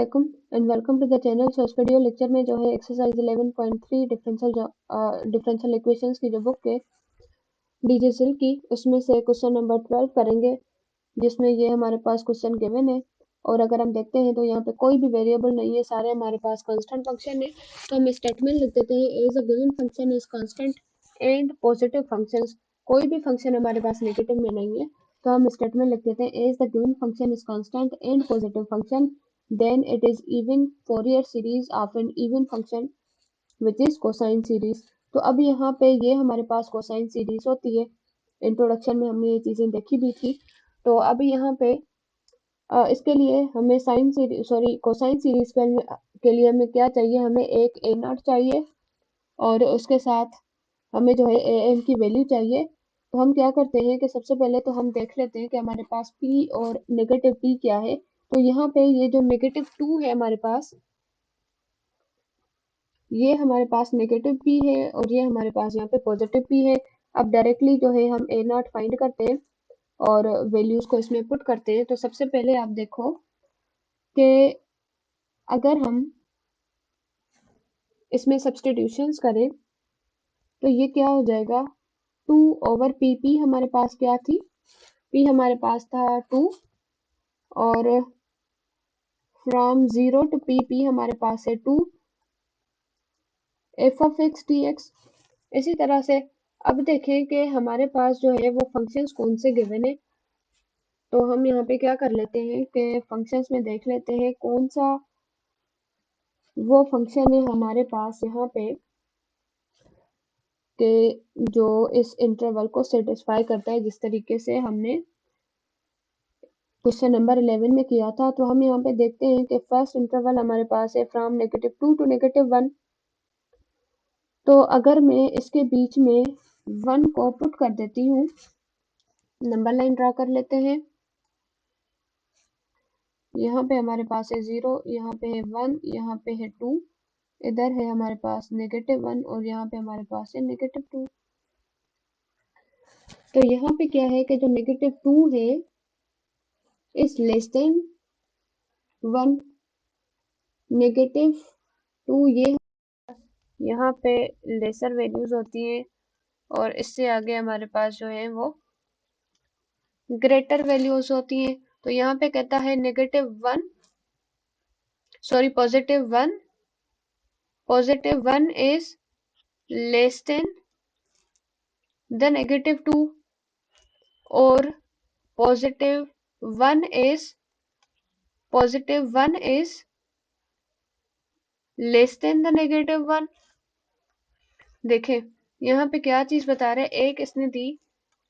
अलैकुम and welcome to the channel. So इस video lecture में जो है एक्सरसाइज 11.3 डिफरेंशियल इक्वेशंस की जो बुक है डीजीएसएल की, उसमें से क्वेश्चन नंबर 12 करेंगे, जिसमें ये हमारे पास क्वेश्चन गिवन है। और अगर हम देखते हैं तो यहाँ पे कोई भी वेरिएबल नहीं है, सारे हमारे पास कांस्टेंट फंक्शन है। तो हम स्टेटमेंट लिख देते हैं as a given function is constant and positive functions. कोई भी फंक्शन हमारे पास नेगेटिव में नहीं है, तो हम स्टेटमेंट लिख देते हैं as the given function is constant and positive function, then it is even Fourier series of an even function which is cosine series। तो अब यहाँ पे ये हमारे पास कोसाइन सीरीज होती है। इंट्रोडक्शन में हमने ये चीजें देखी भी थी। तो अब यहाँ पे इसके लिए हमें कोसाइन सीरीज के लिए हमें क्या चाहिए, हमें एक ए नॉट चाहिए और उसके साथ हमें जो है ए एन की वैल्यू चाहिए। तो हम क्या करते हैं कि सबसे पहले तो हम देख लेते हैं कि हमारे पास पी और नेगेटिव पी क्या है। तो यहाँ पे ये जो -2 है हमारे पास, ये हमारे पास नेगेटिव पी है और ये हमारे पास यहाँ पे पॉजिटिव पी है। अब डायरेक्टली जो है हम ए नॉट फाइंड करते हैं और वैल्यूज को इसमें पुट करते हैं। तो सबसे पहले आप देखो कि अगर हम इसमें सब्स्टिट्यूशंस करें तो ये क्या हो जाएगा, 2/पी। पी हमारे पास क्या थी, पी हमारे पास था 2 और फ्रॉम 0 टू पी, पी हमारे पास है 2 F of x d x. इसी तरह से अब देखें कि हमारे पास जो है वो फंक्शंस कौन से गिवन है। तो हम यहाँ पे क्या कर लेते हैं कि फंक्शंस में देख लेते हैं कौन सा वो फंक्शन है हमारे पास यहाँ पे कि जो इस इंटरवल को सेटिस्फाई करता है, जिस तरीके से हमने क्वेश्चन नंबर 11 में किया था। तो हम यहाँ पे देखते हैं कि फर्स्ट इंटरवल हमारे पास है फ्रॉम -2 टू -1। तो अगर मैं इसके बीच में 1 को पुट कर देती हूँ, नंबर लाइन ड्रा कर लेते हैं। यहाँ पे हमारे पास है 0, यहाँ पे है 1, यहाँ पे है 2, इधर है हमारे पास -1 और यहाँ पे हमारे पास है -2। तो यहाँ पे क्या है कि जो -2 है इज लेस देन 1, -2 ये यहाँ पे लेसर वैल्यूज होती हैं और इससे आगे हमारे पास जो है वो ग्रेटर वैल्यूज होती हैं। तो यहाँ पे कहता है positive one is less than the -2 और positive one is less than the -1। देखें यहाँ पे क्या चीज बता रहा है, एक इसने दी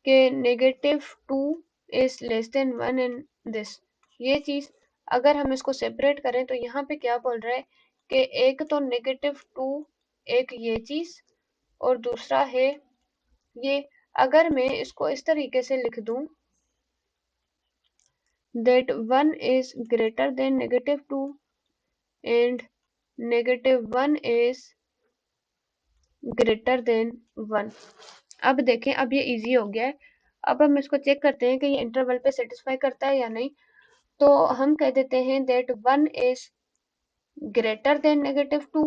कि -2 is less than 1 in this, ये चीज अगर हम इसको सेपरेट करें तो यहाँ पे क्या बोल रहा है कि एक तो -2, एक ये चीज और दूसरा है ये। अगर मैं इसको इस तरीके से लिख दूं that 1 is greater than -2 and -1 is greater than 1। अब देखें, अब ये इजी हो गया है। अब हम इसको चेक करते हैं कि ये इंटरवल पे सेटिस्फाई करता है या नहीं। तो हम कह देते हैं that 1 is greater than -2।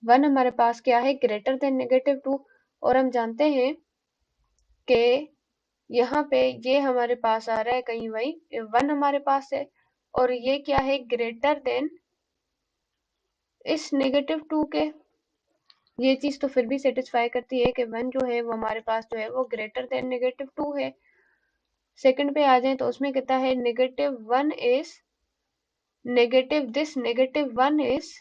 1 हमारे पास क्या है, ग्रेटर देन -2। और हम जानते हैं कि यहाँ पे ये हमारे पास आ रहा है कहीं वही 1 हमारे पास है और ये क्या है, ग्रेटर देन इस -2 के। ये चीज तो फिर भी सेटिस्फाई करती है कि 1 जो है वो हमारे पास जो है वो ग्रेटर देन -2 है। सेकंड पे आ जाए तो उसमें कहता है -1 इज -1 इज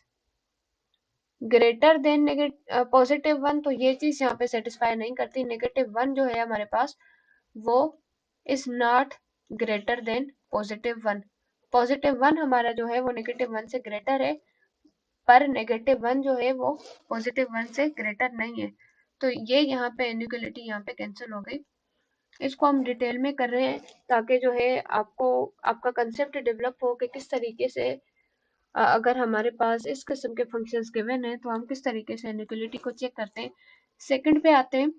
ग्रेटर देन +1। तो ये चीज यहाँ पे सेटिस्फाई नहीं करती। -1 जो है हमारे पास वो इज नॉट ग्रेटर देन +1। +1 हमारा जो है वो -1 से ग्रेटर है, पर -1 जो है वो +1 से ग्रेटर नहीं है। तो ये यहाँ पे इनइक्वालिटी यहाँ पे कैंसिल हो गई। इसको हम डिटेल में कर रहे हैं ताकि जो है आपको आपका कंसेप्ट डेवलप हो कि किस तरीके से अगर हमारे पास इस किस्म के फंक्शंस गिवन है तो हम किस तरीके से इनइक्वालिटी को चेक करते हैं। सेकंड पे आते हैं।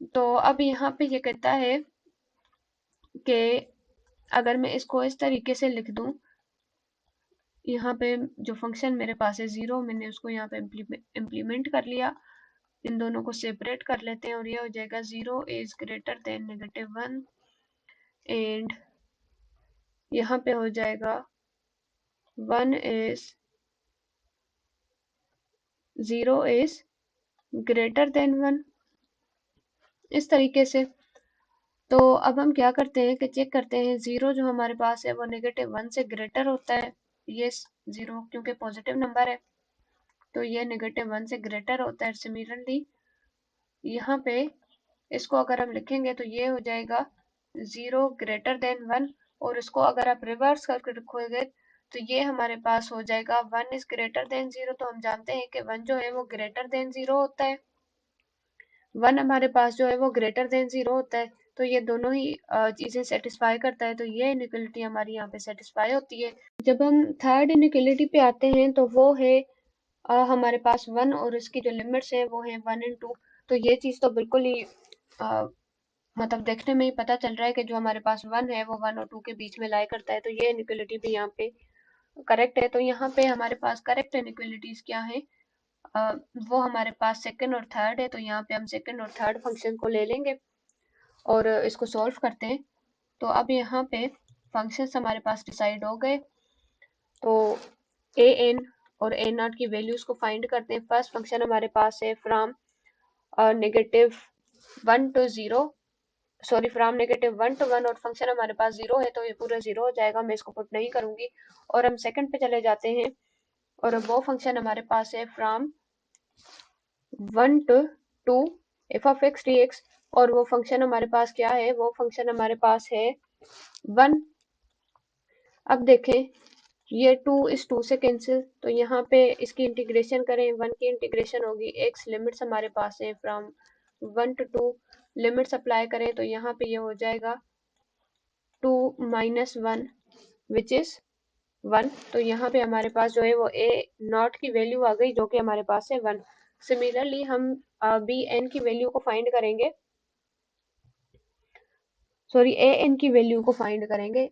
तो अब यहाँ पे ये कहता है कि अगर मैं इसको इस तरीके से लिख दूं यहाँ पे जो फंक्शन मेरे पास है 0, मैंने उसको यहाँ पे इम्प्लीमेंट कर लिया। इन दोनों को सेपरेट कर लेते हैं और ये हो जाएगा 0 इज ग्रेटर देन -1 एंड यहाँ पे हो जाएगा 1 इज 0 इज ग्रेटर देन 1, इस तरीके से। तो अब हम क्या करते हैं कि चेक करते हैं 0 जो हमारे पास है वो -1 से ग्रेटर होता है। ये 0 क्योंकि पॉजिटिव नंबर है तो ये -1 से ग्रेटर होता है। सिमिलरली यहाँ पे इसको अगर हम लिखेंगे तो ये हो जाएगा 0 ग्रेटर देन 1, और इसको अगर आप रिवर्स करके रखोगे तो ये हमारे पास हो जाएगा 1 इज ग्रेटर देन 0। तो हम जानते हैं कि 1 जो है वो ग्रेटर देन 0 होता है। 1 हमारे पास जो है वो ग्रेटर देन 0 होता है, तो ये दोनों ही चीजें सेटिस्फाई करता है, तो ये इनइक्वालिटी हमारी यहाँ पे सेटिस्फाई होती है। जब हम थर्ड इनइक्वालिटी पे आते हैं तो वो है हमारे पास 1 और इसकी जो लिमिट्स है वो है 1 and 2। तो ये चीज तो बिल्कुल ही मतलब देखने में ही पता चल रहा है कि जो हमारे पास 1 है वो 1 और 2 के बीच में लाई करता है, तो ये इनइक्वालिटी भी यहाँ पे करेक्ट है। तो यहाँ पे हमारे पास करेक्ट इनइक्वालिटीज क्या है, वो हमारे पास सेकंड और थर्ड है। तो यहाँ पे हम सेकंड और थर्ड फंक्शन को ले लेंगे और इसको सॉल्व करते हैं। तो अब यहाँ पे फंक्शंस हमारे पास डिसाइड हो गए, तो ए एन और ए नॉट की वैल्यूज को फाइंड करते हैं। फर्स्ट फंक्शन हमारे पास है from -1 to 0, sorry from -1 to 1, और फंक्शन हमारे पास 0 है तो ये पूरा 0 हो जाएगा, मैं इसको पुट नहीं करूंगी। और हम सेकंड पे चले जाते हैं और वो फंक्शन हमारे पास है from 1 to 2 f of x dx, और वो फंक्शन हमारे पास क्या है, वो फंक्शन हमारे पास है 1। अब देखें ये 2 इस 2 से कैंसिल, तो यहाँ पे इसकी इंटीग्रेशन करें, 1 की इंटीग्रेशन होगी x, लिमिट्स हमारे पास है फ्रॉम 1 to 2, लिमिट्स अप्लाई करें तो यहाँ पे ये हो जाएगा 2 - 1 विच इज 1। तो यहाँ पे हमारे पास जो है वो ए नॉट की वैल्यू आ गई जो कि हमारे पास है 1। सिमिलरली हम बी एन की वैल्यू को फाइंड करेंगे, सॉरी ए एन की वैल्यू को फाइंड करेंगे,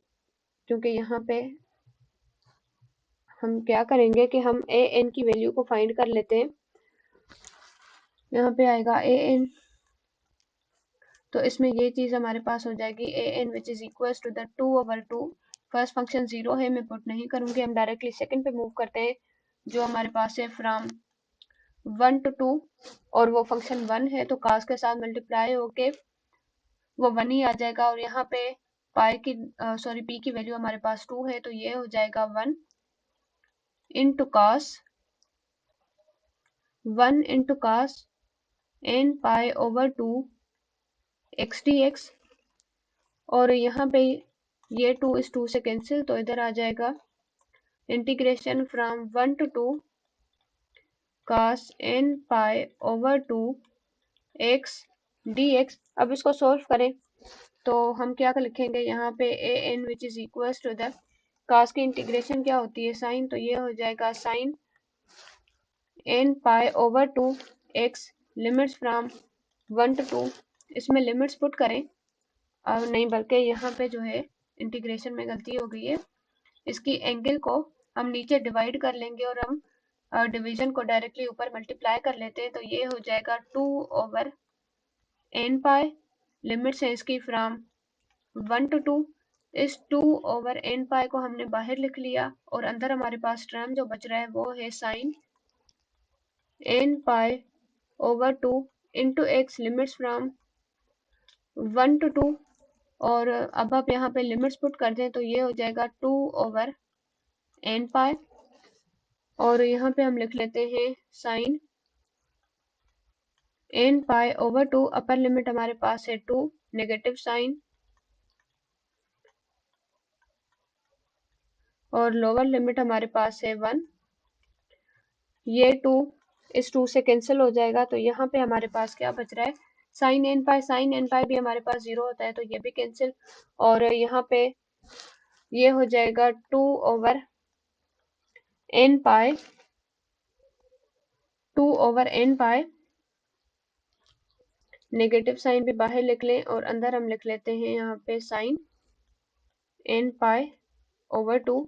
क्योंकि यहाँ पे हम क्या करेंगे कि हम ए एन की वैल्यू को फाइंड कर लेते हैं। यहाँ पे आएगा ए एन, तो इसमें ये चीज हमारे पास हो जाएगी a n which is equal to the 2/2। First function 0 है, मैं पुट नहीं करूंगी, हम डायरेक्टली सेकंड पे मूव करते हैं जो हमारे पास है फ्रॉम 1 to 2, और वो फंक्शन 1 है तो कास के साथ मल्टीप्लाई होके वो 1 ही आ जाएगा। और यहाँ पे पाई की सॉरी पी की वैल्यू हमारे पास 2 है, तो ये हो जाएगा 1 into cos, 1 into cos n pi over 2 x d x, और यहाँ पे ये 2 इस 2 से कैंसिल, तो इधर आ जाएगा integration from 1 to 2 cos n pi over 2 x d x. अब इसको सॉल्व करें तो हम क्या लिखेंगे, यहाँ पे a n which is equal to the cos की इंटीग्रेशन क्या होती है साइन, तो ये हो जाएगा sine n pi over 2 x, limits from 1 to 2, इसमें लिमिट्स पुट करें, अब नहीं बल्कि यहाँ पे जो है इंटीग्रेशन में गलती हो गई है, इसकी एंगल को हम नीचे डिवाइड कर लेंगे और हम डिवीजन को डायरेक्टली ऊपर मल्टीप्लाई कर लेते हैं, तो ये हो जाएगा 2/n पाई, लिमिट्स है इसकी फ्रॉम 1 to 2, इस 2/n पाई को हमने बाहर लिख लिया और अंदर हमारे पास टर्म जो बच रहा है वो है sine n pi over 2 into x, limits from 1 to 2, और अब आप यहाँ पे लिमिट्स पुट कर दें तो ये हो जाएगा 2/n पाई, और यहाँ पे हम लिख लेते हैं sine n pi over 2, upper limit हमारे पास है 2, नेगेटिव साइन, और लोअर लिमिट हमारे पास है 1। ये 2 इस 2 से कैंसिल हो जाएगा, तो यहाँ पे हमारे पास क्या बच रहा है, साइन एन पाई, साइन एन पाई भी हमारे पास 0 होता है तो ये भी कैंसिल, और यहाँ पे ये हो जाएगा 2/n पाई, 2/n पाई, नेगेटिव साइन भी बाहर लिख लें और अंदर हम लिख लेते हैं यहाँ पे साइन n पाई ओवर 2,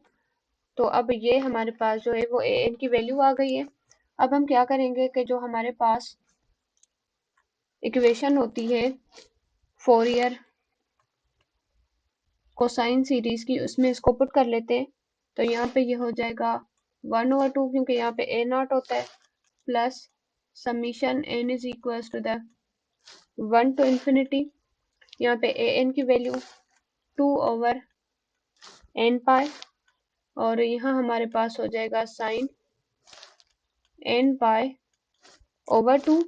तो अब ये हमारे पास जो है वो ए एन की वैल्यू आ गई है। अब हम क्या करेंगे कि जो हमारे पास इक्वेशन होती है फोरियर कोसाइन सीरीज की, उसमें इसको पुट कर लेते हैं। तो यहाँ पे ये हो जाएगा 1/2, क्योंकि यहाँ पे ए नॉट होता है, plus summation n is equal to the 1 to infinity, यहाँ पे ए एन की वैल्यू 2/n पाई, और यहाँ हमारे पास हो जाएगा साइन n पाई ओवर 2।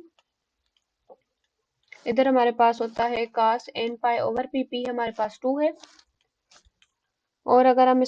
इधर हमारे पास होता है cos n pi over P, हमारे पास 2 है। और अगर हम इसको